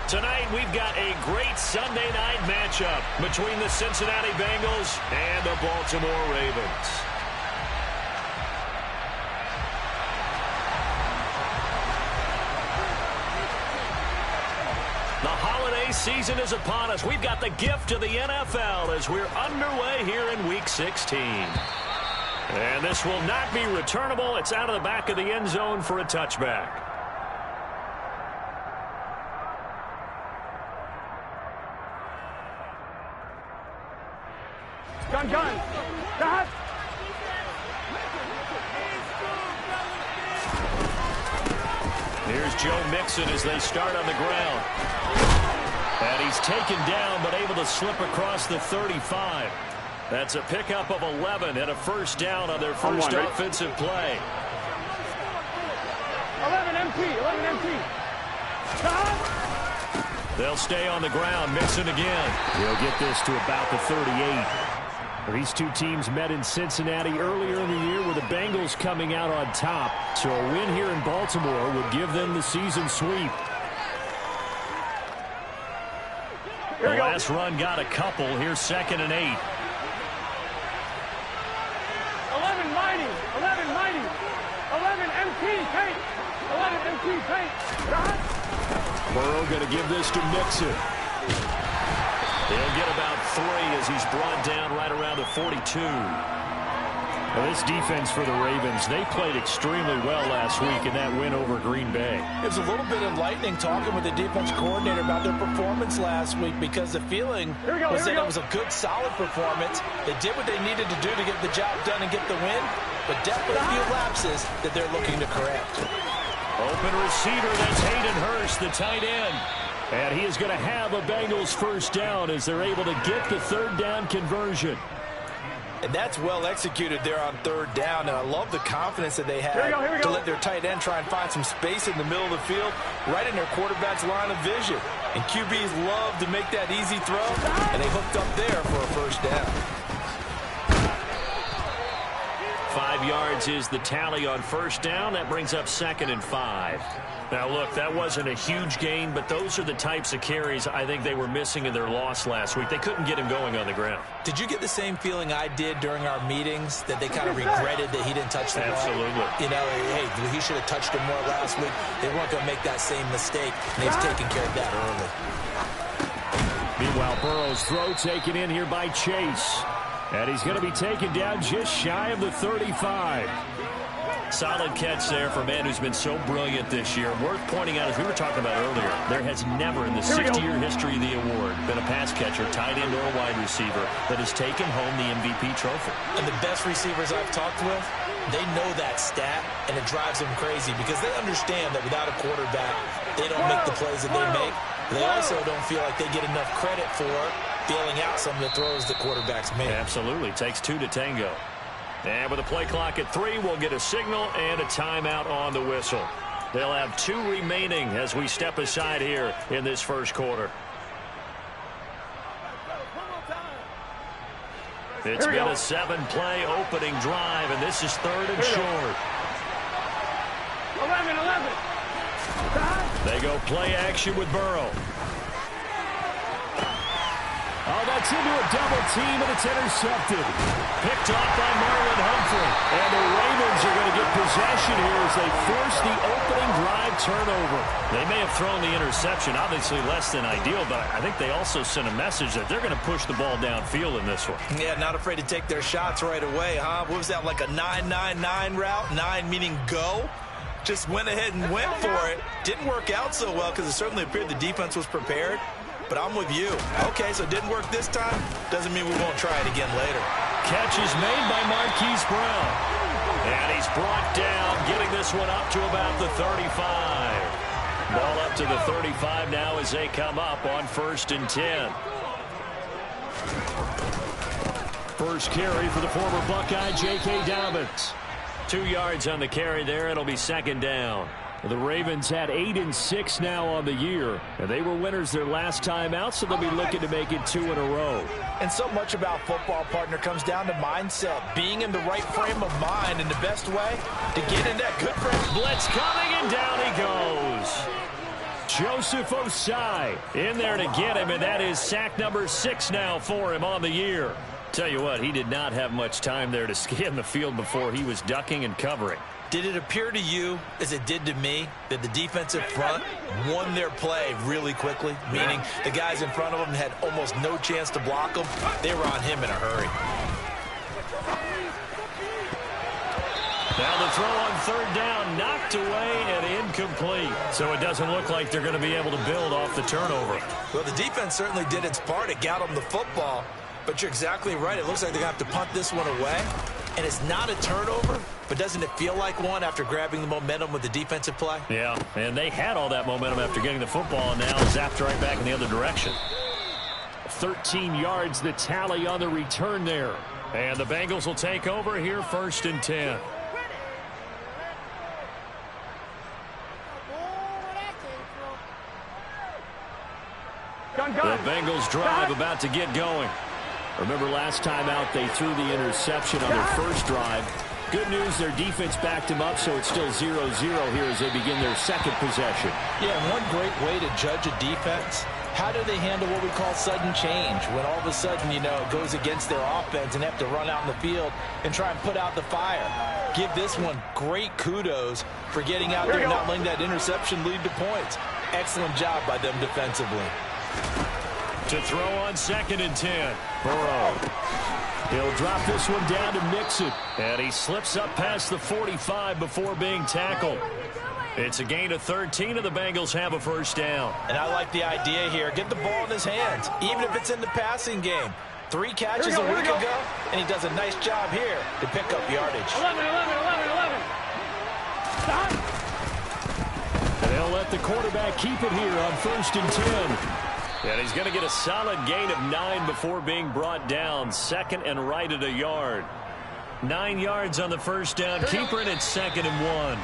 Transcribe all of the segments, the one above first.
Tonight, we've got a great Sunday night matchup between the Cincinnati Bengals and the Baltimore Ravens. The holiday season is upon us. We've got the gift of the NFL as we're underway here in Week 16. And this will not be returnable. It's out of the back of the end zone for a touchback. Gun. Stop. Here's Joe Mixon as they start on the ground. And he's taken down but able to slip across the 35. That's a pickup of 11 and a first down on their first offensive play. 11 empty. Stop. They'll stay on the ground. Mixon again. He'll get this to about the 38. These two teams met in Cincinnati earlier in the year with the Bengals coming out on top. So a win here in Baltimore would give them the season sweep. The last run got a couple. Here's 2nd and 8. 11 mighty. 11 empty. Paint. 11 empty. Paint. Burrow going to give this to Mixon. He'll get about 3 as he's brought down right around the 42. Well, this defense for the Ravens, they played extremely well last week in that win over Green Bay. It was a little bit enlightening talking with the defense coordinator about their performance last week because the feeling was that it was a good, solid performance. They did what they needed to do to get the job done and get the win, but definitely a few lapses that they're looking to correct. Open receiver, that's Hayden Hurst, the tight end. And he is going to have a Bengals first down as they're able to get the 3rd down conversion. And that's well executed there on 3rd down. And I love the confidence that they have to let their tight end try and find some space in the middle of the field, right in their quarterback's line of vision. And QBs love to make that easy throw, and they hooked up there for a first down. 5 yards is the tally on first down. That brings up 2nd and 5. Now, look, that wasn't a huge gain, but those are the types of carries I think they were missing in their loss last week. They couldn't get him going on the ground. Did you get the same feeling I did during our meetings, that they kind of regretted that he didn't touch the ball? Absolutely. You know, hey, he should have touched it more last week. They weren't going to make that same mistake, and they've taken care of that early. Meanwhile, Burrow's throw taken in here by Chase. And he's going to be taken down just shy of the 35. Solid catch there for a man who's been so brilliant this year. Worth pointing out, as we were talking about earlier, there has never in the 60-year history of the award been a pass catcher, tight end, or a wide receiver that has taken home the MVP trophy. And the best receivers I've talked with, they know that stat, and it drives them crazy because they understand that without a quarterback, they don't make the plays that they make. They also don't feel like they get enough credit for bailing out some of the throws the quarterbacks make. Absolutely. Takes 2 to tango. And with a play clock at 3, we'll get a signal and a timeout on the whistle. They'll have 2 remaining as we step aside here in this first quarter. It's been a 7-play opening drive, and this is 3rd and short. 11. They go play action with Burrow. Oh, that's into a double team, and it's intercepted. Picked off by Marlon Humphrey. And the Ravens are going to get possession here as they force the opening drive turnover. They may have thrown the interception, obviously less than ideal, but I think they also sent a message that they're going to push the ball downfield in this one. Yeah, not afraid to take their shots right away, huh? What was that, like a 9-9-9 route? 9 meaning go? Just went ahead and went for it. Didn't work out so well because it certainly appeared the defense was prepared. But I'm with you. Okay, so it didn't work this time. Doesn't mean we won't try it again later. Catch is made by Marquise Brown. And he's brought down, getting this one up to about the 35. Ball up to the 35 now as they come up on 1st and 10. First carry for the former Buckeye, J.K. Dobbins. 2 yards on the carry there. It'll be 2nd down. The Ravens had 8-6 now on the year, and they were winners their last time out, so they'll be looking to make it 2 in a row. And so much about football, partner, comes down to mindset, being in the right frame of mind, and the best way to get in that good frame. Blitz coming, and down he goes. Joseph Osai in there to get him, and that is sack number 6 now for him on the year. Tell you what, he did not have much time there to scan the field before he was ducking and covering. Did it appear to you, as it did to me, that the defensive front won their play really quickly? Meaning the guys in front of them had almost no chance to block him. They were on him in a hurry. Now the throw on third down, knocked away and incomplete. So it doesn't look like they're going to be able to build off the turnover. Well, the defense certainly did its part. It got them the football. But you're exactly right. It looks like they're going to have to punt this one away. And it's not a turnover, but doesn't it feel like one after grabbing the momentum with the defensive play? Yeah, and they had all that momentum after getting the football, and now zapped right back in the other direction. 13 yards the tally on the return there. And the Bengals will take over here, 1st and 10. The Bengals drive about to get going. Remember last time out they threw the interception on their first drive. Good news, their defense backed him up, so it's still 0-0 here as they begin their second possession. Yeah, and one great way to judge a defense, how do they handle what we call sudden change? When all of a sudden, you know, it goes against their offense and they have to run out in the field and try and put out the fire. Give this one great kudos for getting out there and not letting that interception lead to points. Excellent job by them defensively. To throw on 2nd and 10. Burrow. He'll drop this one down to Mixon. And he slips up past the 45 before being tackled. It's a gain of 13, and the Bengals have a first down. And I like the idea here. Get the ball in his hands, even if it's in the passing game. 3 catches a week ago, and he does a nice job here to pick up yardage. 11. Stop. And they'll let the quarterback keep it here on 1st and 10. And he's going to get a solid gain of 9 before being brought down. 2nd and right at a yard. 9 yards on the first down. Keeper, and it's 2nd and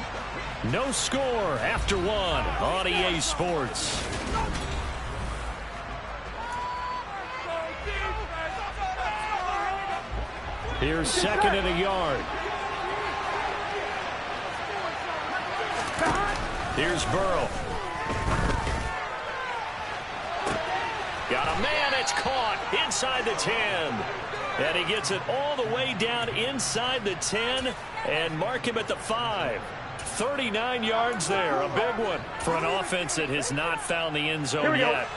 1. No score after 1 on EA Sports. Here's 2nd and a yard. Here's Burrow. Got a man, it's caught inside the 10. And he gets it all the way down inside the 10 and mark him at the 5. 39 yards there, a big one for an offense that has not found the end zone yet.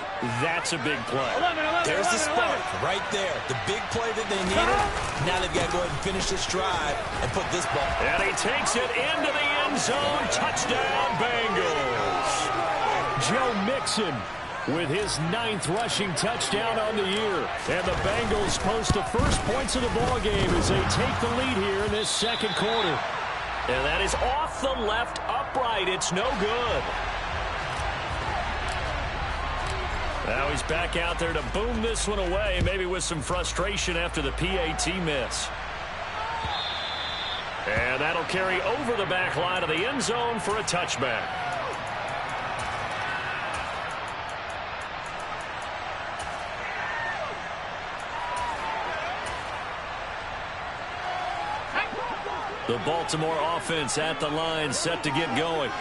That's a big play. 11. There's the spark right there. The big play that they needed. Now they've got to go ahead and finish this drive and put this ball. And he takes it into the end zone. Touchdown, Bengals. Joe Mixon with his 9th rushing touchdown on the year. And the Bengals post the first points of the ball game as they take the lead here in this second quarter. And that is off the left upright. It's no good. Now he's back out there to boom this one away, maybe with some frustration after the PAT miss. And that'll carry over the back line of the end zone for a touchback. The Baltimore offense at the line, set to get going.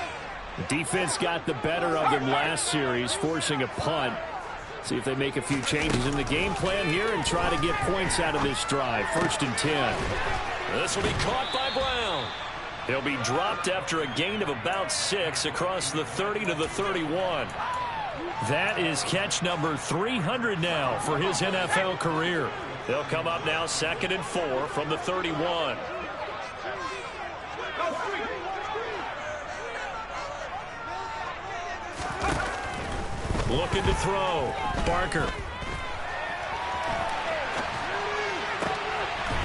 The defense got the better of them last series, forcing a punt. See if they make a few changes in the game plan here and try to get points out of this drive. 1st and 10. This will be caught by Brown. He'll be dropped after a gain of about 6 across the 30 to the 31. That is catch number 300 now for his NFL career. They'll come up now 2nd and 4 from the 31. Looking to throw. Barker.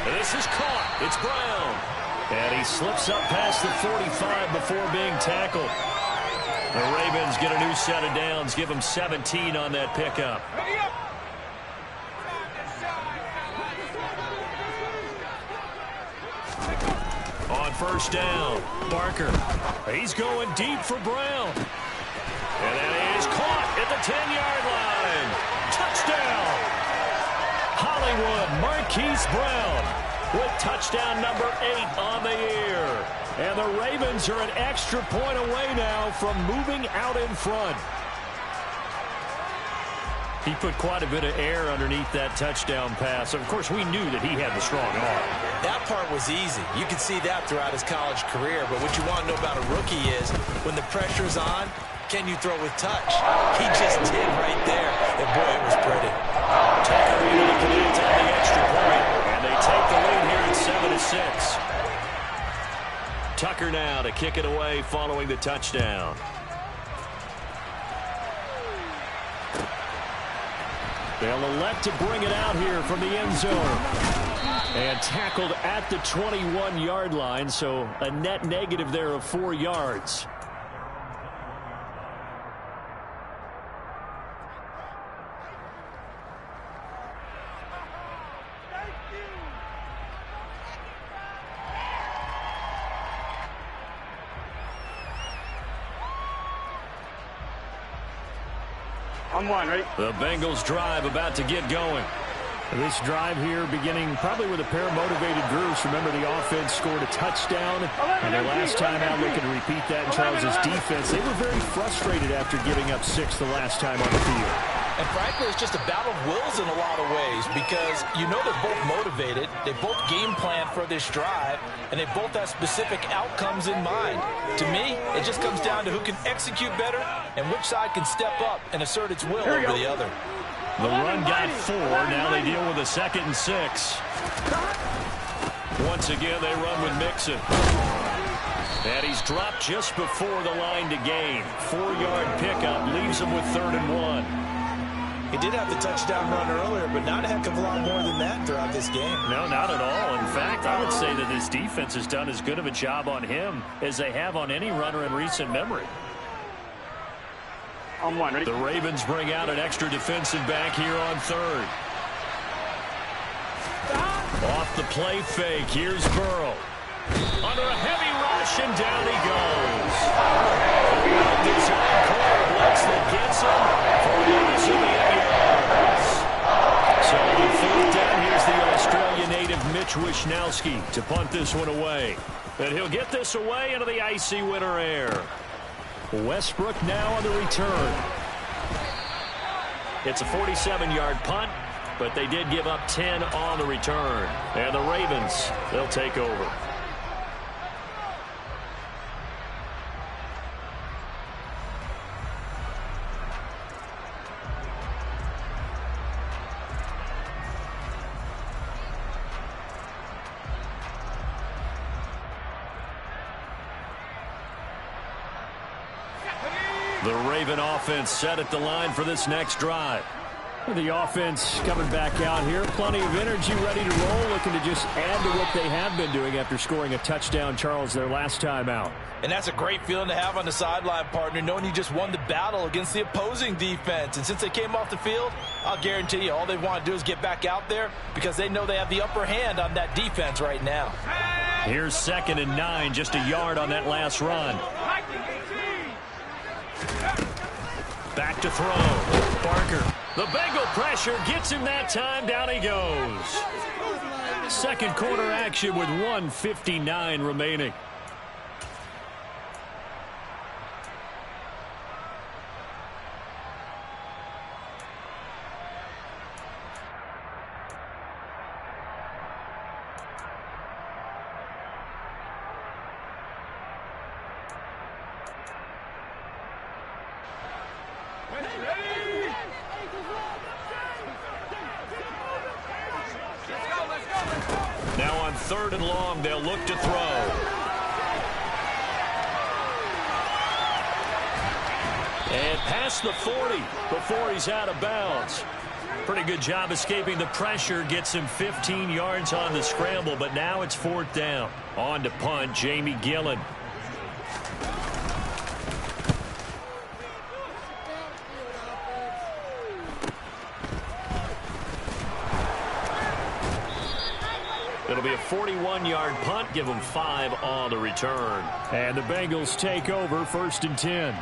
This is caught. It's Brown. And he slips up past the 45 before being tackled. The Ravens get a new set of downs. Give them 17 on that pickup. On 1st down, Barker. He's going deep for Brown. And that is caught at the 10-yard line. Touchdown. Hollywood Marquise Brown with touchdown number 8 on the year. And the Ravens are an extra point away now from moving out in front. He put quite a bit of air underneath that touchdown pass. Of course, we knew that he had the strong arm. That part was easy. You can see that throughout his college career. But what you want to know about a rookie is when the pressure's on, can you throw with touch? He just did right there. And, boy, it was pretty. Tucker into the Canadians on the extra point. And they take the lead here at 7-6. Tucker now to kick it away following the touchdown. They'll elect to bring it out here from the end zone. And tackled at the 21-yard line, so a net negative there of 4 yards. On one, ready? The Bengals drive about to get going. This drive here beginning probably with a pair of motivated groups. Remember, the offense scored a touchdown, and their last time out looking to repeat that in Charles' defense. They were very frustrated after giving up 6 the last time on the field. And frankly, it's just a battle of wills in a lot of ways because you know they're both motivated. They both game plan for this drive, and they both have specific outcomes in mind. To me, it just comes down to who can execute better and which side can step up and assert its will over the other. The run got 4. Now they deal with a 2nd and 6. Once again, they run with Mixon. And he's dropped just before the line to gain. 4-yard pickup leaves him with 3rd and 1. He did have the touchdown run earlier, but not a heck of a lot more than that throughout this game. No, not at all. In fact, I would say that this defense has done as good of a job on him as they have on any runner in recent memory. On one, ready? The Ravens bring out an extra defensive back here on 3rd. Off the play fake, here's Burrow. Under a heavy rush, and down he goes. This corner blitz that gets him for a loss of 8 yards. So on 4th down, here's the Australia native Mitch Wishnowski to punt this one away. And he'll get this away into the icy winter air. Westbrook now on the return. It's a 47-yard punt, but they did give up 10 on the return. And the Ravens, they'll take over. The Raven offense set at the line for this next drive. The offense coming back out here. Plenty of energy, ready to roll, looking to just add to what they have been doing after scoring a touchdown, Charles, their last time out. And that's a great feeling to have on the sideline, partner, knowing you just won the battle against the opposing defense. And since they came off the field, I'll guarantee you all they want to do is get back out there because they know they have the upper hand on that defense right now. Here's 2nd and 9, just a yard on that last run. Back to throw. Barker. The Bengal pressure gets him that time. Down he goes. Second quarter action with 1:59 remaining. Now on 3rd and long, they'll look to throw. And past the 40 before he's out of bounds. Pretty good job escaping the pressure. Gets him 15 yards on the scramble, but now it's 4th down. On to punt, Jamie Gillen. It'll be a 41-yard punt. Give them 5 on the return. And the Bengals take over 1st and 10.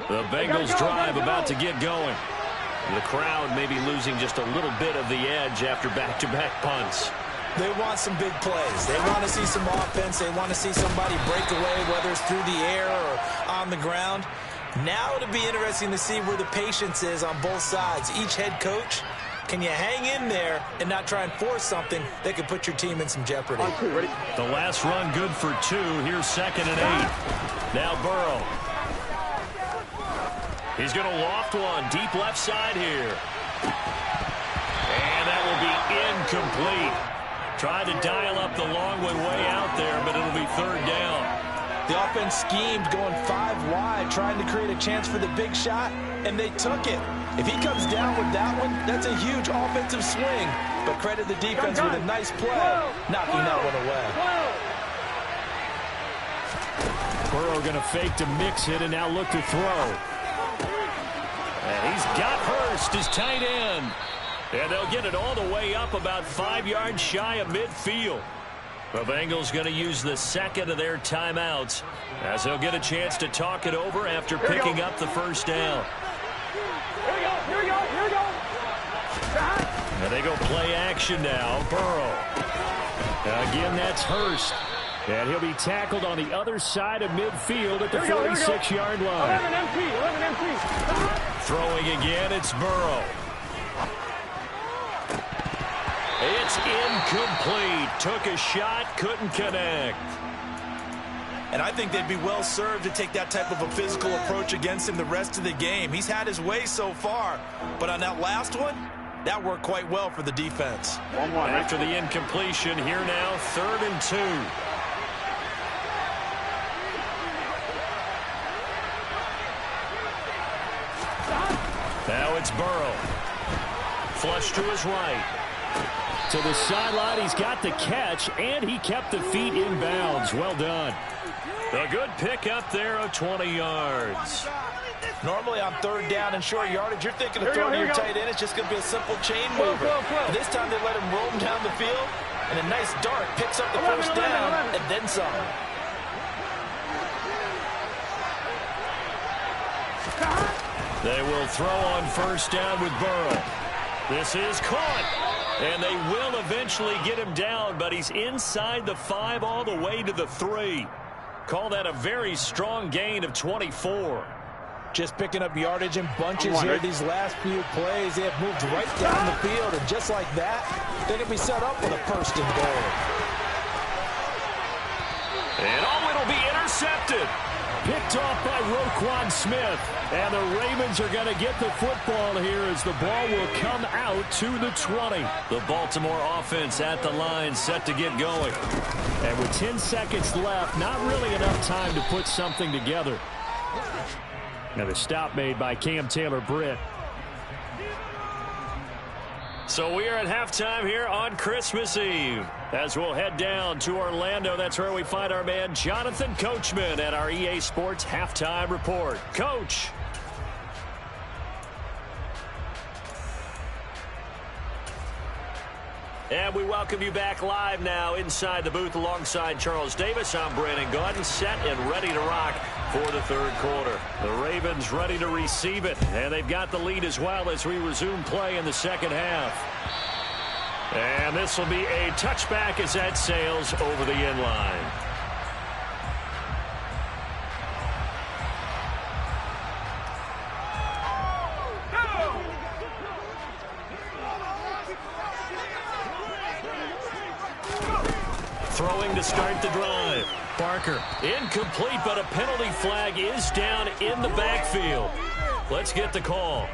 The Bengals drive about to get going. The crowd may be losing just a little bit of the edge after back-to-back punts. They want some big plays. They want to see some offense. They want to see somebody break away, whether it's through the air or on the ground. Now it'll be interesting to see where the patience is on both sides. Each head coach, can you hang in there and not try and force something that could put your team in some jeopardy? The last run good for 2. Here's 2nd and 8. Now Burrow. He's going to loft one deep left side here. And that will be incomplete. Tried to dial up the long way out there, but it'll be 3rd down. The offense schemed going 5 wide, trying to create a chance for the big shot, and they took it. If he comes down with that one, that's a huge offensive swing. But credit the defense with a nice play, knocking that one away. Burrow going to fake to mix it and now look to throw. And he's got Hurst, his tight end. And they'll get it all the way up about 5 yards shy of midfield. The Bengals going to use the 2nd of their timeouts as they'll get a chance to talk it over after picking up the 1st down. Here we go. And they go play action now. Burrow. Again, that's Hurst. And he'll be tackled on the other side of midfield at the 46-yard line. 11 empty. Throwing again, it's Burrow. It's incomplete. Took a shot, couldn't connect. And I think they'd be well served to take that type of a physical approach against him the rest of the game. He's had his way so far, but on that last one, that worked quite well for the defense. After the incompletion, here now, 3rd and 2. Now it's Burrow. Flush to his right. To the sideline, he's got the catch, and he kept the feet in bounds. Well done. A good pickup there of 20 yards. Normally on 3rd down and short yardage, you're thinking of throwing to your tight end. It's just going to be a simple chain mover. This time they let him roll him down the field, and a nice dart picks up the 1st down and then some. They will throw on 1st down with Burrow. This is caught. And they will eventually get him down, but he's inside the 5 all the way to the 3. Call that a very strong gain of 24. Just picking up yardage in bunches here these last few plays. They have moved right down the field, and just like that, they can be set up with a 1st and goal. And it'll be intercepted. Picked off by Roquan Smith. And the Ravens are going to get the football here as the ball will come out to the 20. The Baltimore offense at the line set to get going. And with 10 seconds left, not really enough time to put something together. Now the stop made by Cam Taylor-Britt. So we are at halftime here on Christmas Eve. As we'll head down to Orlando, that's where we find our man Jonathan Coachman at our EA Sports Halftime Report. Coach. And we welcome you back live now inside the booth alongside Charles Davis. I'm Brandon Gaudin, set and ready to rock for the 3rd quarter. The Ravens ready to receive it, and they've got the lead as well as we resume play in the 2nd half. And this will be a touchback as that sails over the end line. Throwing to start the drive. Parker incomplete, but a penalty flag is down in the backfield. Let's get the call.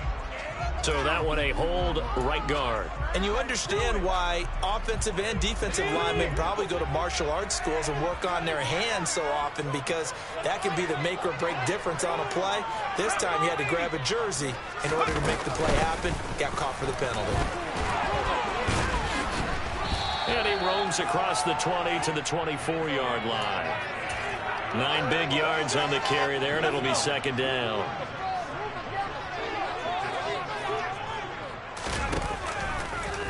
So that one a hold right guard. And you understand why offensive and defensive linemen probably go to martial arts schools and work on their hands so often, because that can be the make or break difference on a play. This time he had to grab a jersey in order to make the play happen. Got caught for the penalty. And he roams across the 20 to the 24-yard line. 9 big yards on the carry there, and it'll be 2nd down.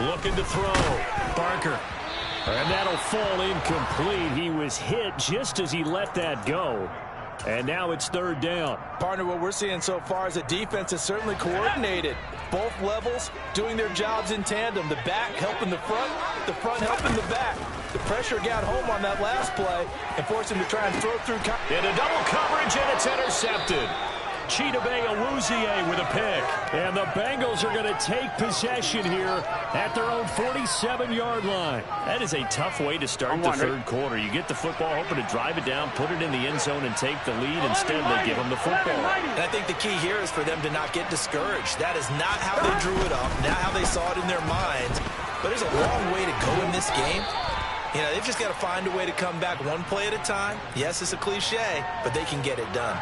Looking to throw. Parker. And that'll fall incomplete. He was hit just as he let that go. And now it's 3rd down. Partner, what we're seeing so far is a defense is certainly coordinated. Both levels doing their jobs in tandem. The back helping the front, the front helping the back. The pressure got home on that last play and forced him to try and throw through. In a double coverage, and it's intercepted. Chidobe Awuzie with a pick. And the Bengals are going to take possession here at their own 47-yard line. That is a tough way to start the third quarter. You get the football, hoping to drive it down, put it in the end zone, and take the lead. Instead, they give them the football. And I think the key here is for them to not get discouraged. That is not how they drew it up, not how they saw it in their minds. But there's a long way to go in this game. You know, they've just got to find a way to come back one play at a time. Yes, it's a cliche, but they can get it done.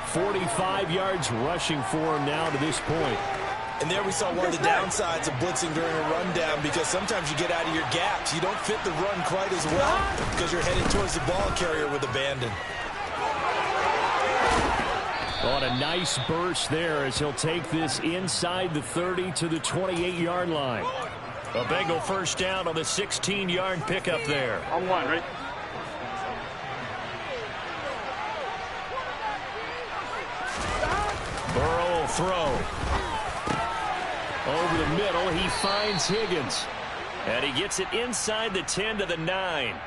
45 yards rushing for him now to this point. And there we saw one of the downsides of blitzing during a rundown, because sometimes you get out of your gaps. You don't fit the run quite as well because you're headed towards the ball carrier with abandon. On a nice burst there as he'll take this inside the 30 to the 28-yard line. A Bengal first down on the 16-yard pickup there. On one, right? Burrow will throw. Over the middle, he finds Higgins. And he gets it inside the 10 to the 9. And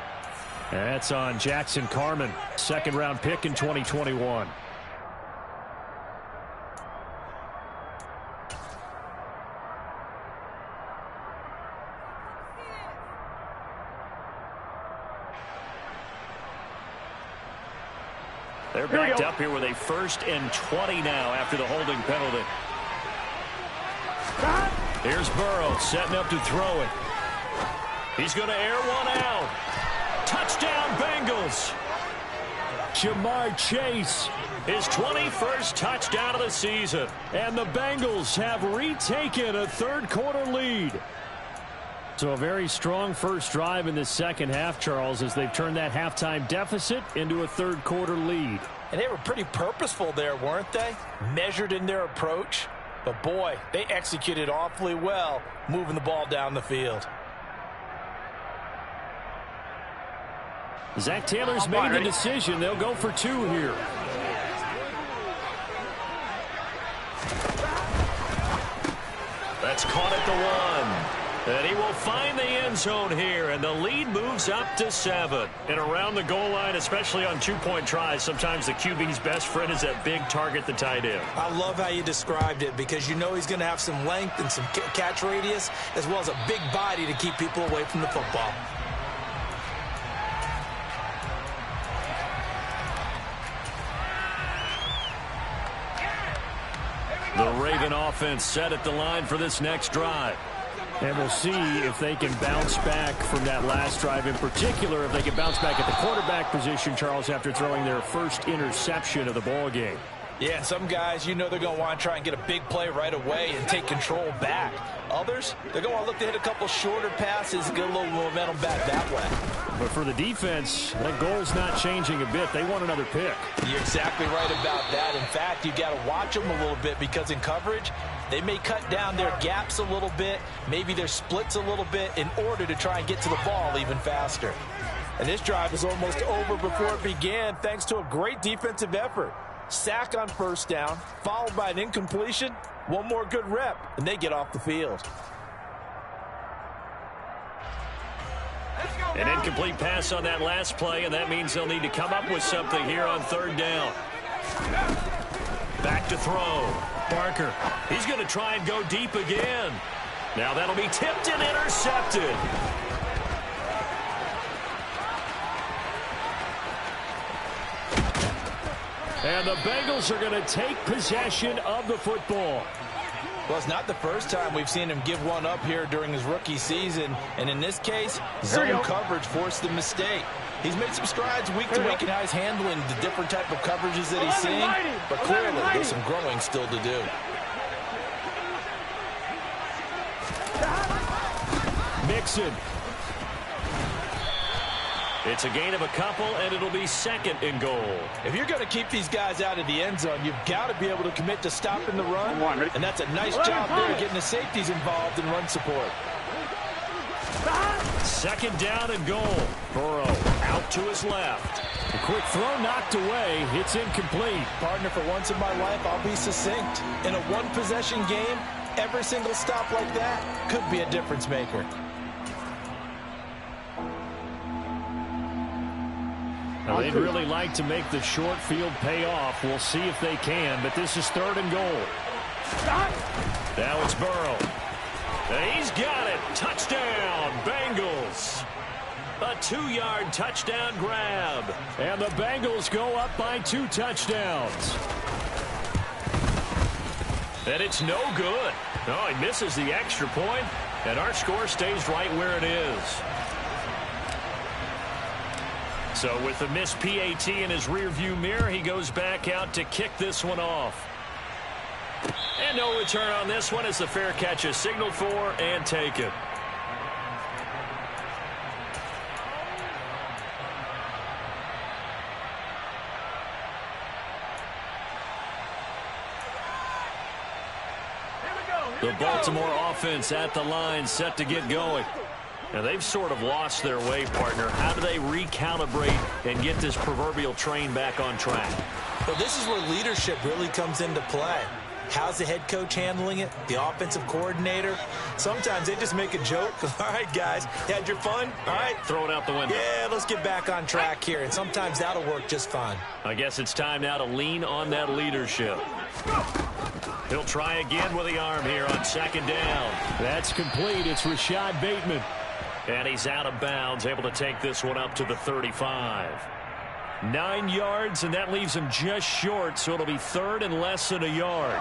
that's on Jackson Carman, second-round pick in 2021. They're backed up here with a 1st and 20 now after the holding penalty. Here's Burrow setting up to throw it. He's going to air one out. Touchdown, Bengals. Jamar Chase, his 21st touchdown of the season. And the Bengals have retaken a third-quarter lead. So a very strong first drive in the second half, Charles, as they've turned that halftime deficit into a third-quarter lead. And they were pretty purposeful there, weren't they? Measured in their approach. But, boy, they executed awfully well moving the ball down the field. Zach Taylor's made the decision. They'll go for 2 here. That's caught at the 1. And he will find the end zone here, and the lead moves up to 7. And around the goal line, especially on 2-point tries, sometimes the QB's best friend is that big target, the tight end. I love how you described it, because you know he's going to have some length and some catch radius, as well as a big body to keep people away from the football. The Raven offense set at the line for this next drive. And we'll see if they can bounce back from that last drive, in particular, if they can bounce back at the quarterback position, Charles, after throwing their first interception of the ball game. Yeah, some guys, you know they're going to want to try and get a big play right away and take control back. Others, they're going to want to look to hit a couple shorter passes and get a little momentum back that way. But for the defense, that goal's not changing a bit. They want another pick. You're exactly right about that. In fact, you got to watch them a little bit, because in coverage, they may cut down their gaps a little bit, maybe their splits a little bit, in order to try and get to the ball even faster. And this drive is almost over before it began, thanks to a great defensive effort. Sack on first down, followed by an incompletion, one more good rep, and they get off the field. An incomplete pass on that last play, and that means they'll need to come up with something here on third down. Back to throw. Barker, he's going to try and go deep again. Now that'll be tipped and intercepted. And the Bengals are going to take possession of the football. Well, it's not the first time we've seen him give one up here during his rookie season. And in this case, zone coverage forced the mistake. He's made some strides week to week in how he's handling the different type of coverages that he's seeing. But clearly, there's some growing still to do. Mixon. It's a gain of a couple, and it'll be 2nd and goal. If you're going to keep these guys out of the end zone, you've got to be able to commit to stopping the run. And that's a nice job there, getting the safeties involved in run support. 2nd down and goal. Burrow out to his left. A quick throw knocked away. It's incomplete. Partner, for once in my life, I'll be succinct. In a one-possession game, every single stop like that could be a difference maker. Now, they'd really like to make the short field pay off. We'll see if they can, but this is 3rd and goal. Now it's Burrow. He's got it. Touchdown, Bengals. A 2-yard touchdown grab. And the Bengals go up by 2 touchdowns. And it's no good. Oh, he misses the extra point, and our score stays right where it is. So with the missed PAT in his rearview mirror, he goes back out to kick this one off. And no return on this one as the fair catch is signaled for and taken. The Baltimore offense at the line, set to get going. Now, they've sort of lost their way, partner. How do they recalibrate and get this proverbial train back on track? Well, this is where leadership really comes into play. How's the head coach handling it? The offensive coordinator? Sometimes they just make a joke. All right, guys, you had your fun? All right. Throw it out the window. Yeah, let's get back on track here. And sometimes that'll work just fine. I guess it's time now to lean on that leadership. He'll try again with the arm here on 2nd down. That's complete. It's Rashad Bateman. And he's out of bounds, able to take this one up to the 35. 9 yards, and that leaves him just short, so it'll be 3rd and less than a yard.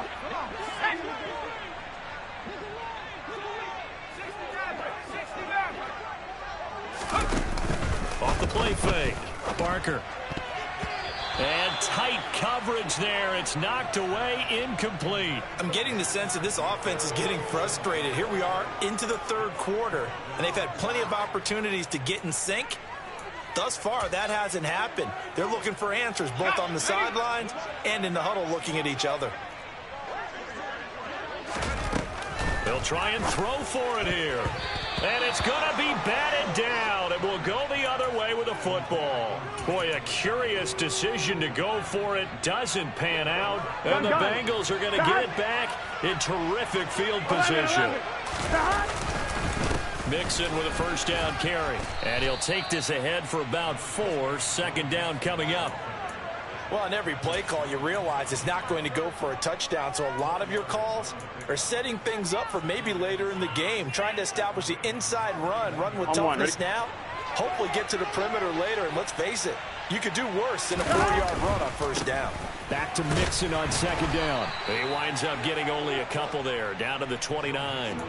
Off the play fake. Barker. And tight coverage there. It's knocked away, incomplete. I'm getting the sense that this offense is getting frustrated. Here we are into the 3rd quarter, and they've had plenty of opportunities to get in sync. Thus far, that hasn't happened. They're looking for answers both on the sidelines and in the huddle looking at each other. They'll try and throw for it here. And it's going to be batted down. It will go the other way with the football. Boy, a curious decision to go for it. Doesn't pan out. And the Bengals are going to get it back in terrific field position. Mixon with a 1st down carry. And he'll take this ahead for about 4. 2nd down coming up. Well, on every play call, you realize it's not going to go for a touchdown. So a lot of your calls are setting things up for maybe later in the game, trying to establish the inside run with toughness now. Hopefully get to the perimeter later. And let's face it, you could do worse than a 4-yard run on 1st down. Back to Mixon on 2nd down. He winds up getting only a couple there, down to the 29.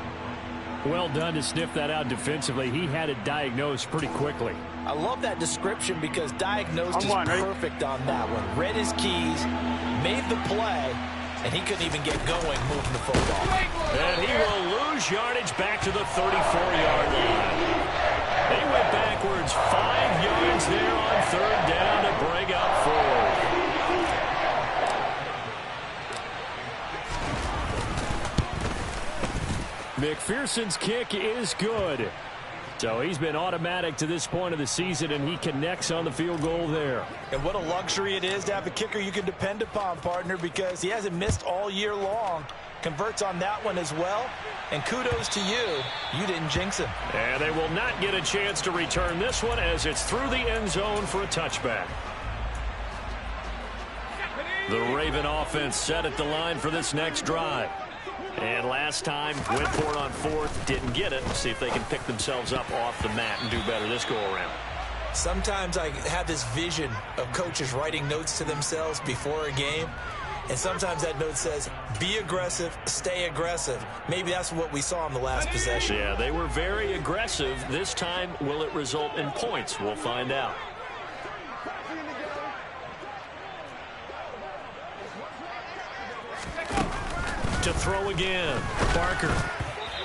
Well done to sniff that out defensively. He had it diagnosed pretty quickly. I love that description because diagnosed is perfect on that one. Read his keys, made the play, and he couldn't even get going moving the football. And he will lose yardage back to the 34-yard line. They went backwards 5 yards there on 3rd down to bring up 4. McPherson's kick is good. So he's been automatic to this point of the season, and he connects on the field goal there. And what a luxury it is to have a kicker you can depend upon, partner, because he hasn't missed all year long. Converts on that one as well. And kudos to you. You didn't jinx him. And they will not get a chance to return this one as it's through the end zone for a touchback. The Raven offense set at the line for this next drive. And last time, went for it on 4th, didn't get it. See if they can pick themselves up off the mat and do better this go-around. Sometimes I have this vision of coaches writing notes to themselves before a game. And sometimes that note says, be aggressive, stay aggressive. Maybe that's what we saw in the last possession. Yeah, they were very aggressive. This time, will it result in points? We'll find out. To throw again. Barker.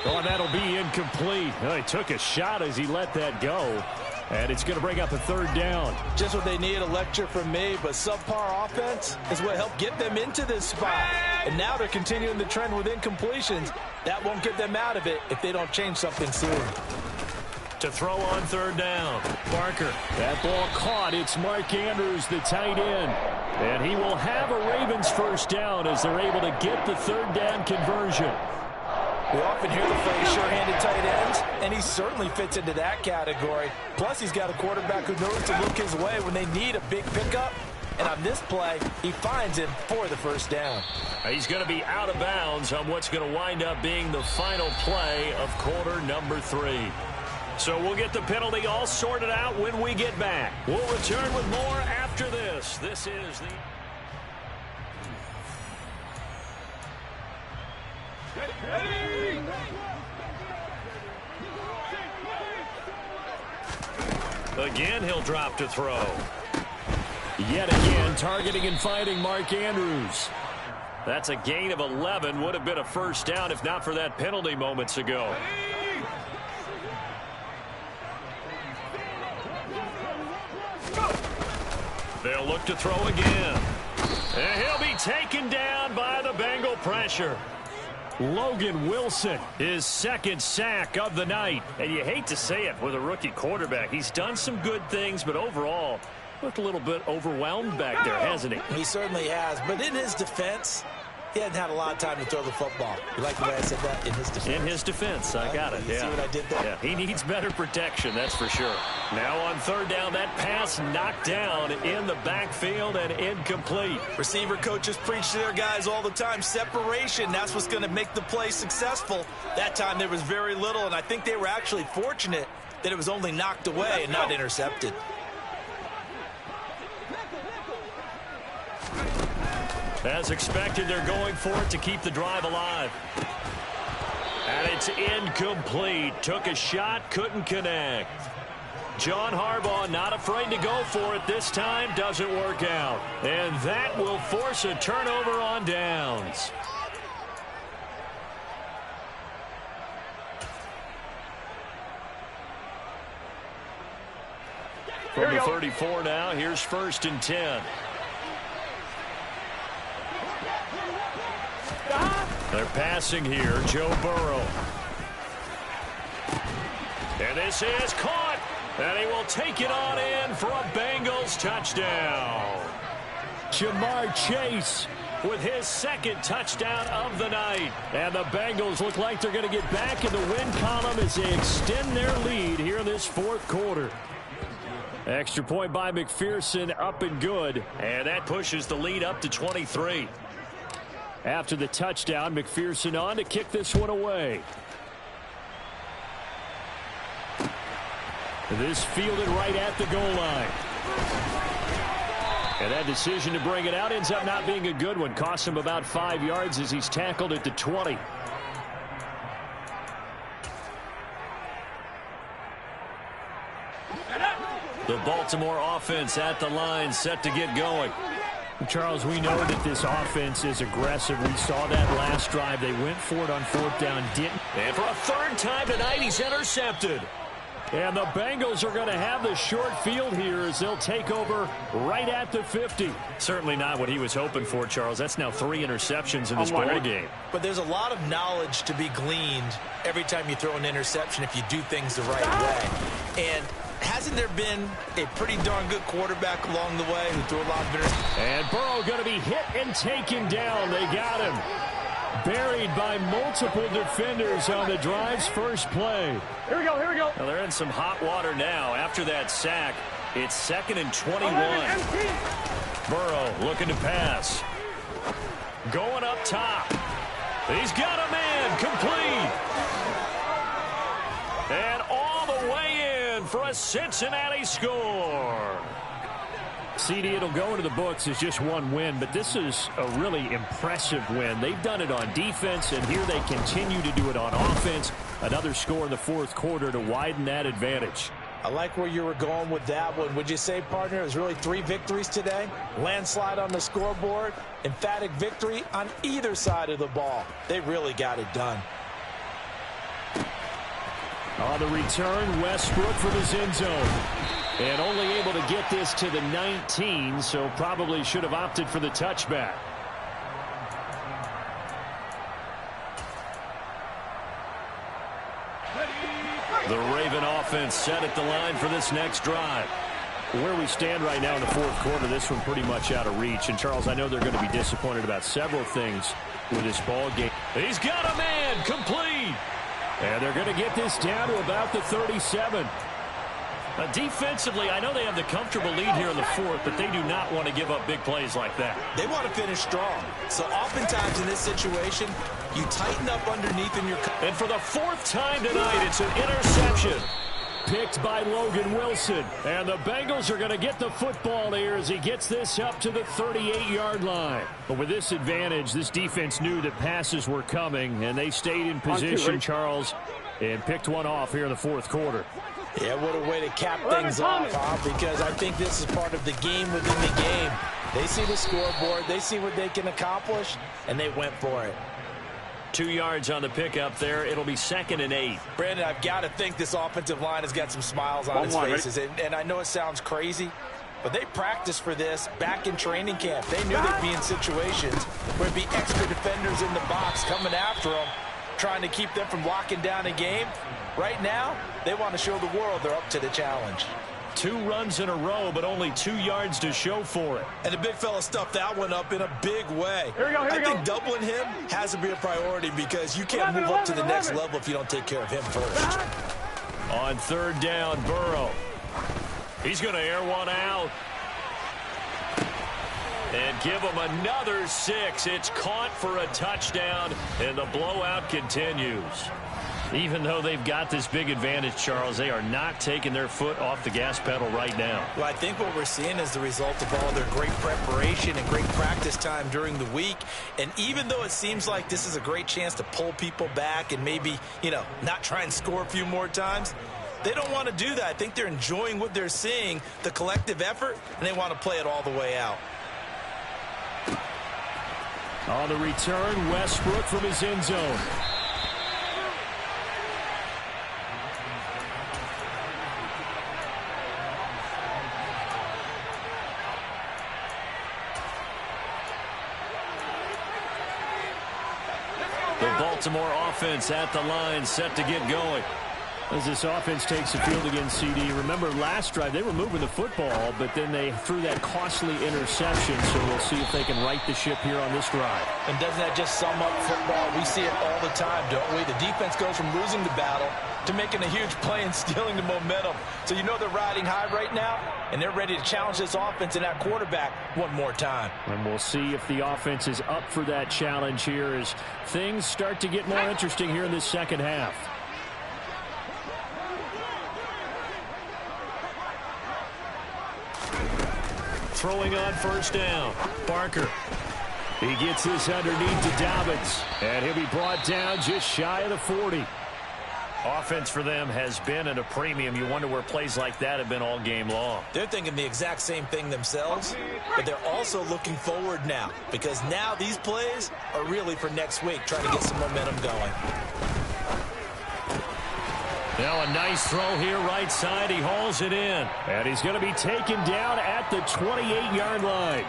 Oh, and that'll be incomplete. Oh, he took a shot as he let that go. And it's going to bring up a 3rd down. Just what they need, a lecture from me, but subpar offense is what helped get them into this spot. And now they're continuing the trend with incompletions. That won't get them out of it if they don't change something soon. To throw on 3rd down. Barker. That ball caught. It's Mark Andrews, the tight end. And he will have a Ravens 1st down as they're able to get the 3rd down conversion. We often hear the phrase sure-handed tight ends, and he certainly fits into that category. Plus, he's got a quarterback who knows to look his way when they need a big pickup. And on this play, he finds him for the first down. He's going to be out of bounds on what's going to wind up being the final play of quarter number 3. So we'll get the penalty all sorted out when we get back. We'll return with more after this. This is the... Again, he'll drop to throw. Yet again, targeting and fighting Mark Andrews. That's a gain of 11. Would have been a first down if not for that penalty moments ago. They'll look to throw again. And he'll be taken down by the Bengal pressure. Logan Wilson, his second sack of the night. And you hate to say it with a rookie quarterback. He's done some good things, but overall, looked a little bit overwhelmed back there, hasn't he? He certainly has. But in his defense, he hasn't had a lot of time to throw the football. You like the way I said that? In his defense. In his defense. I got it. You see what I did there? Yeah, he needs better protection, that's for sure. Now on third down, that pass knocked down in the backfield and incomplete. Receiver coaches preach to their guys all the time. Separation, that's what's going to make the play successful. That time there was very little, and I think they were actually fortunate that it was only knocked away and not intercepted. As expected, they're going for it to keep the drive alive. And it's incomplete. Took a shot, couldn't connect. John Harbaugh not afraid to go for it this time. Doesn't work out. And that will force a turnover on downs. From the 34 now, here's 1st and 10. They're passing here, Joe Burrow. And this is caught. And he will take it on in for a Bengals touchdown. Jamar Chase with his second touchdown of the night. And the Bengals look like they're going to get back in the win column as they extend their lead here in this fourth quarter. Extra point by McPherson, up and good. And that pushes the lead up to 23. After the touchdown, McPherson on to kick this one away. This fielded right at the goal line. And that decision to bring it out ends up not being a good one. Costs him about 5 yards as he's tackled at the 20. The Baltimore offense at the line, set to get going. Charles, we know that this offense is aggressive. We saw that last drive. They went for it on fourth down, didn't. And for a third time tonight, he's intercepted. And the Bengals are going to have the short field here as they'll take over right at the 50. Certainly not what he was hoping for, Charles. That's now 3 interceptions in this ball game. But there's a lot of knowledge to be gleaned every time you throw an interception if you do things the right way. And hasn't there been a pretty darn good quarterback along the way who threw a lot of interceptions? And Burrow going to be hit and taken down. They got him. Buried by multiple defenders on the drive's first play. Here we go, here we go. Well, they're in some hot water now. After that sack, it's 2nd and 21. Burrow looking to pass. Going up top. He's got a man complete. And all the way in for a Cincinnati score. CD, it'll go into the books as just one win, but this is a really impressive win. They've done it on defense, and here they continue to do it on offense. Another score in the fourth quarter to widen that advantage. I like where you were going with that one. Would you say, partner, it was really 3 victories today? Landslide on the scoreboard, emphatic victory on either side of the ball. They really got it done. On the return, Westbrook from his end zone. And only able to get this to the 19, so probably should have opted for the touchback. The Raven offense set at the line for this next drive. Where we stand right now in the fourth quarter, this one pretty much out of reach. And, Charles, I know they're going to be disappointed about several things with this ball game. He's got a man, complete. And they're going to get this down to about the 37. Defensively, I know they have the comfortable lead here in the fourth, but they do not want to give up big plays like that. They want to finish strong. So oftentimes in this situation, you tighten up underneath in your... And for the fourth time tonight, it's an interception. Picked by Logan Wilson. And the Bengals are going to get the football here as he gets this up to the 38-yard line. But with this advantage, this defense knew that passes were coming, and they stayed in position, Charles, and picked one off here in the fourth quarter. Yeah, what a way to cap things off, because I think this is part of the game within the game. They see the scoreboard, they see what they can accomplish, and they went for it. 2 yards on the pickup there. It'll be 2nd and 8. Brandon, I've got to think this offensive line has got some smiles on its faces. And I know it sounds crazy, but they practiced for this back in training camp. They knew they'd be in situations where it'd be extra defenders in the box coming after them, trying to keep them from locking down a game. Right now, they want to show the world they're up to the challenge. 2 runs in a row, but only 2 yards to show for it. And the big fella stuffed that one up in a big way. I think doubling him has to be a priority because you can't move up to the next level if you don't take care of him first. On 3rd down, Burrow. He's going to air one out. And give him another 6. It's caught for a touchdown, and the blowout continues. Even though they've got this big advantage, Charles, they are not taking their foot off the gas pedal right now. Well, I think what we're seeing is the result of all their great preparation and great practice time during the week. And even though it seems like this is a great chance to pull people back and maybe, not try and score a few more times, they don't want to do that. I think they're enjoying what they're seeing, the collective effort, and they want to play it all the way out. On the return, Westbrook from his end zone. The Baltimore offense at the line, set to get going. As this offense takes the field against CD, remember last drive they were moving the football, but then they threw that costly interception, so we'll see if they can right the ship here on this drive. And doesn't that just sum up football? We see it all the time, don't we? The defense goes from losing the battle to making a huge play and stealing the momentum. So you know they're riding high right now, and they're ready to challenge this offense and that quarterback one more time. And we'll see if the offense is up for that challenge here as things start to get more interesting here in this second half. Throwing on 1st down. Barker. He gets this underneath to Dobbins. And he'll be brought down just shy of the 40. Offense for them has been at a premium. You wonder where plays like that have been all game long. They're thinking the exact same thing themselves, but they're also looking forward now because now these plays are really for next week, trying to get some momentum going. Now a nice throw here right side. He hauls it in. And he's going to be taken down at the 28-yard line.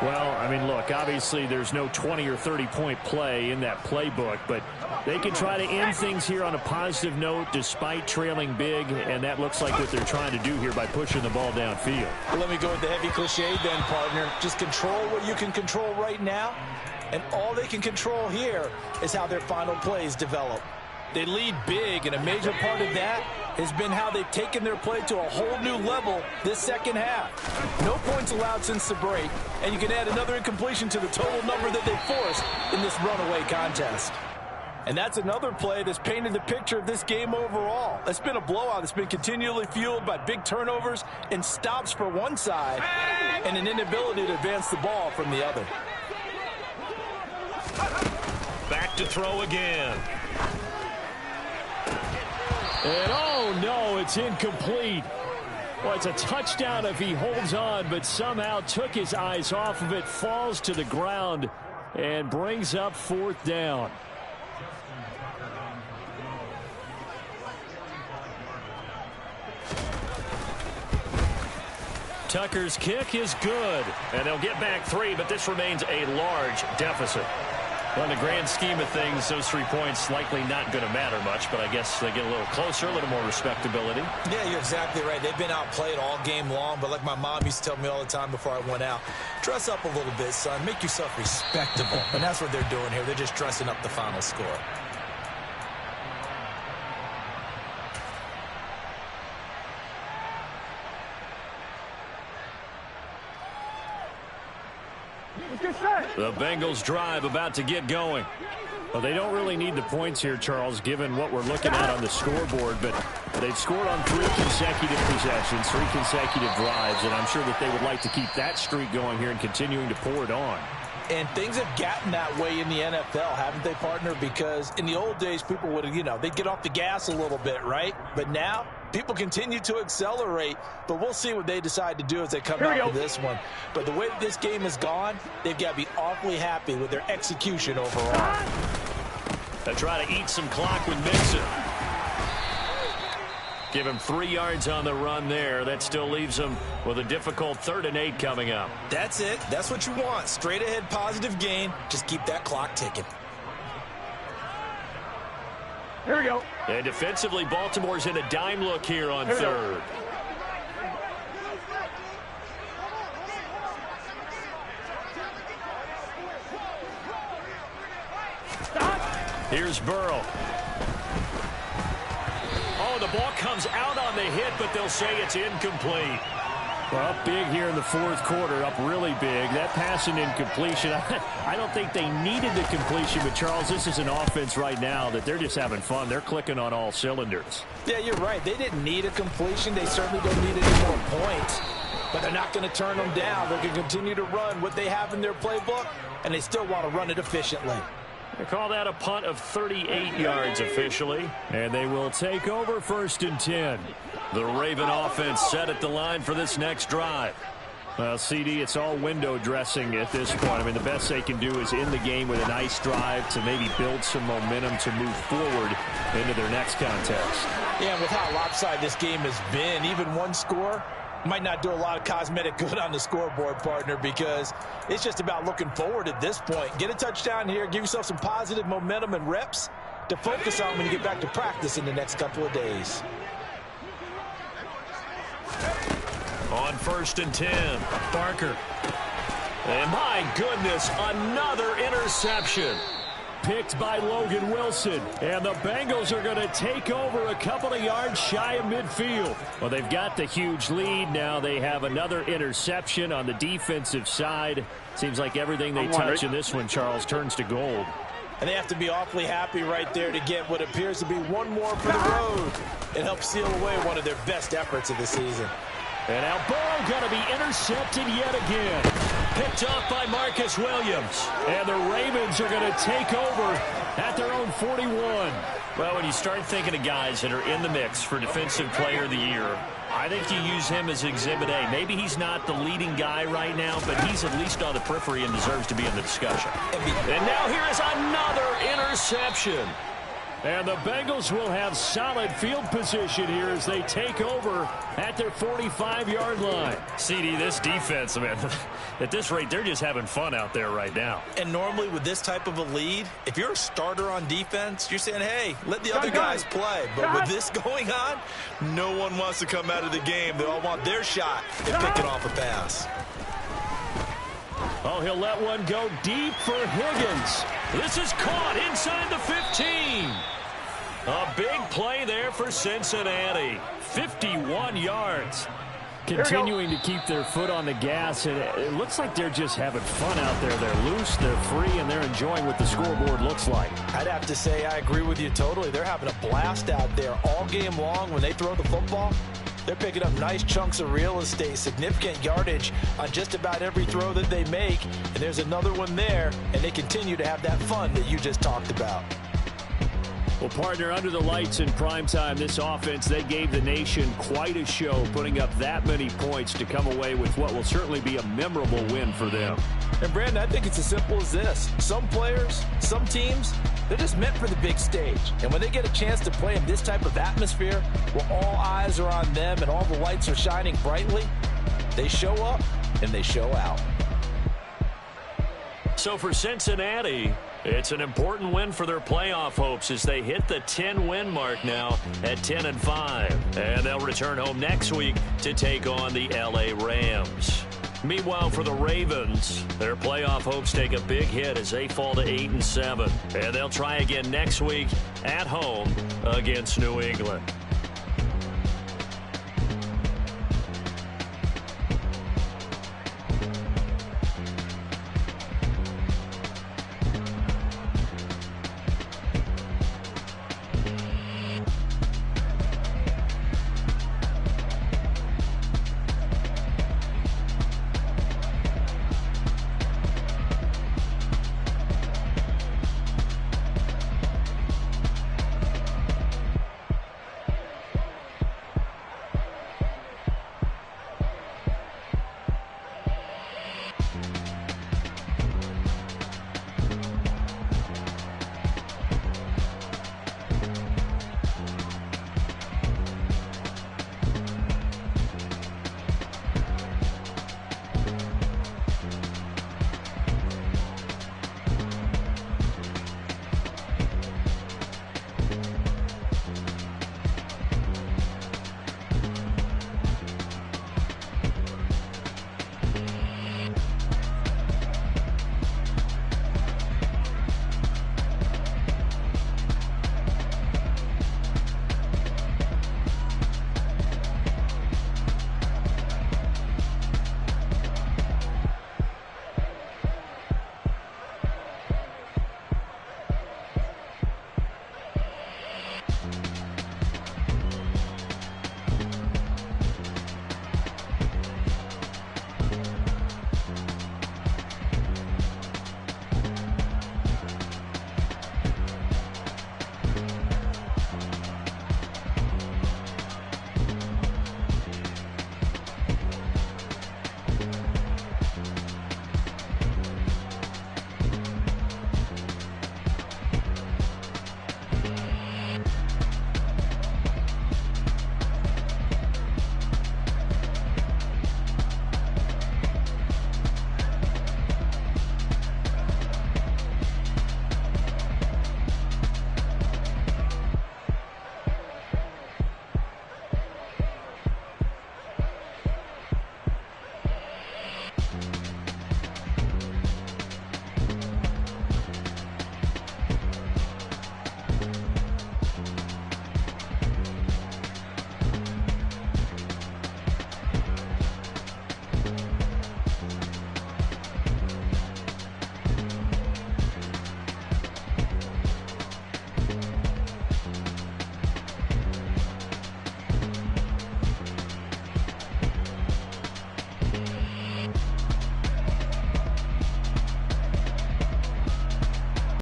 Well, I mean, look, obviously there's no 20 or 30-point play in that playbook, but they can try to end things here on a positive note despite trailing big, and that looks like what they're trying to do here by pushing the ball downfield. Well, let me go with the heavy cliche then, partner. Just control what you can control right now, and all they can control here is how their final plays develop. They lead big, and a major part of that has been how they've taken their play to a whole new level this second half. No points allowed since the break, and you can add another incompletion to the total number that they forced in this runaway contest. And that's another play that's painted the picture of this game overall. It's been a blowout. It's been continually fueled by big turnovers and stops for one side and an inability to advance the ball from the other. Back to throw again. And oh no, it's incomplete. Well, it's a touchdown if he holds on, but somehow took his eyes off of it, falls to the ground, and brings up 4th down. Tucker's kick is good, and they'll get back 3, but this remains a large deficit. Well, in the grand scheme of things, those 3 points likely not going to matter much, but I guess they get a little closer, a little more respectability. Yeah, you're exactly right. They've been outplayed all game long, but like my mom used to tell me all the time before I went out, dress up a little bit, son. Make yourself respectable. And that's what they're doing here. They're just dressing up the final score. The Bengals drive about to get going. Well, they don't really need the points here, Charles, given what we're looking at on the scoreboard, but they've scored on 3 consecutive possessions, 3 consecutive drives, and I'm sure that they would like to keep that streak going here and continuing to pour it on. And things have gotten that way in the NFL, haven't they, partner? Because in the old days, people would, they'd get off the gas a little bit, right? But now, people continue to accelerate, but we'll see what they decide to do as they come out with this one. But the way that this game has gone, they've got to be awfully happy with their execution overall. They try to eat some clock with Mixon. Give him 3 yards on the run there. That still leaves him with a difficult 3rd and 8 coming up. That's it. That's what you want. Straight ahead positive gain. Just keep that clock ticking. Here we go. And defensively, Baltimore's in a dime look here on 3rd. Here's Burrow. Oh, the ball comes out on the hit, but they'll say it's incomplete. Well, up big here in the 4th quarter, up really big. That pass and incompletion, I don't think they needed the completion, but Charles, this is an offense right now that they're just having fun. They're clicking on all cylinders. Yeah, you're right. They didn't need a completion. They certainly don't need any more points, but they're not going to turn them down. They're going to continue to run what they have in their playbook, and they still want to run it efficiently. They call that a punt of 38 yards officially, and they will take over 1st and 10. The Raven offense set at the line for this next drive. Well, CD, it's all window dressing at this point. I mean, the best they can do is in the game with a nice drive to maybe build some momentum to move forward into their next contest. Yeah, with how lopsided this game has been, even one score might not do a lot of cosmetic good on the scoreboard, partner, because it's just about looking forward at this point. Get a touchdown here, give yourself some positive momentum and reps to focus on when you get back to practice in the next couple of days. On 1st and 10, Barker. And my goodness, another interception. Picked by Logan Wilson. And the Bengals are going to take over a couple of yards shy of midfield. Well, they've got the huge lead. Now they have another interception on the defensive side. Seems like everything they touch in this one, Charles, turns to gold. And they have to be awfully happy right there to get what appears to be one more for the road. It helps seal away one of their best efforts of the season. And now Burrow going to be intercepted yet again. Picked off by Marcus Williams. And the Ravens are going to take over at their own 41. Well, when you start thinking of guys that are in the mix for Defensive Player of the Year, I think you use him as Exhibit A. Maybe he's not the leading guy right now, but he's at least on the periphery and deserves to be in the discussion. And now here is another interception. And the Bengals will have solid field position here as they take over at their 45-yard line. CD, this defense, man, at this rate, they're just having fun out there right now. And normally with this type of a lead, if you're a starter on defense, you're saying, hey, let the other guys play. But with this going on, no one wants to come out of the game. They all want their shot at picking off a pass. Oh, he'll let one go deep for Higgins. This is caught inside the 15. A big play there for Cincinnati. 51 yards. Continuing to keep their foot on the gas, and it looks like they're just having fun out there. They're loose, they're free, and they're enjoying what the scoreboard looks like. I'd have to say I agree with you totally. They're having a blast out there all game long when they throw the football. They're picking up nice chunks of real estate, significant yardage on just about every throw that they make. And there's another one there, and they continue to have that fun that you just talked about. Well, partner, under the lights in primetime, this offense, they gave the nation quite a show, putting up that many points to come away with what will certainly be a memorable win for them. And, Brandon, I think it's as simple as this. Some players, some teams, they're just meant for the big stage. And when they get a chance to play in this type of atmosphere where all eyes are on them and all the lights are shining brightly, they show up and they show out. So for Cincinnati, It's an important win for their playoff hopes as they hit the 10-win mark now at 10-5. And they'll return home next week to take on the L.A. Rams. Meanwhile, for the Ravens, their playoff hopes take a big hit as they fall to 8-7. And they'll try again next week at home against New England.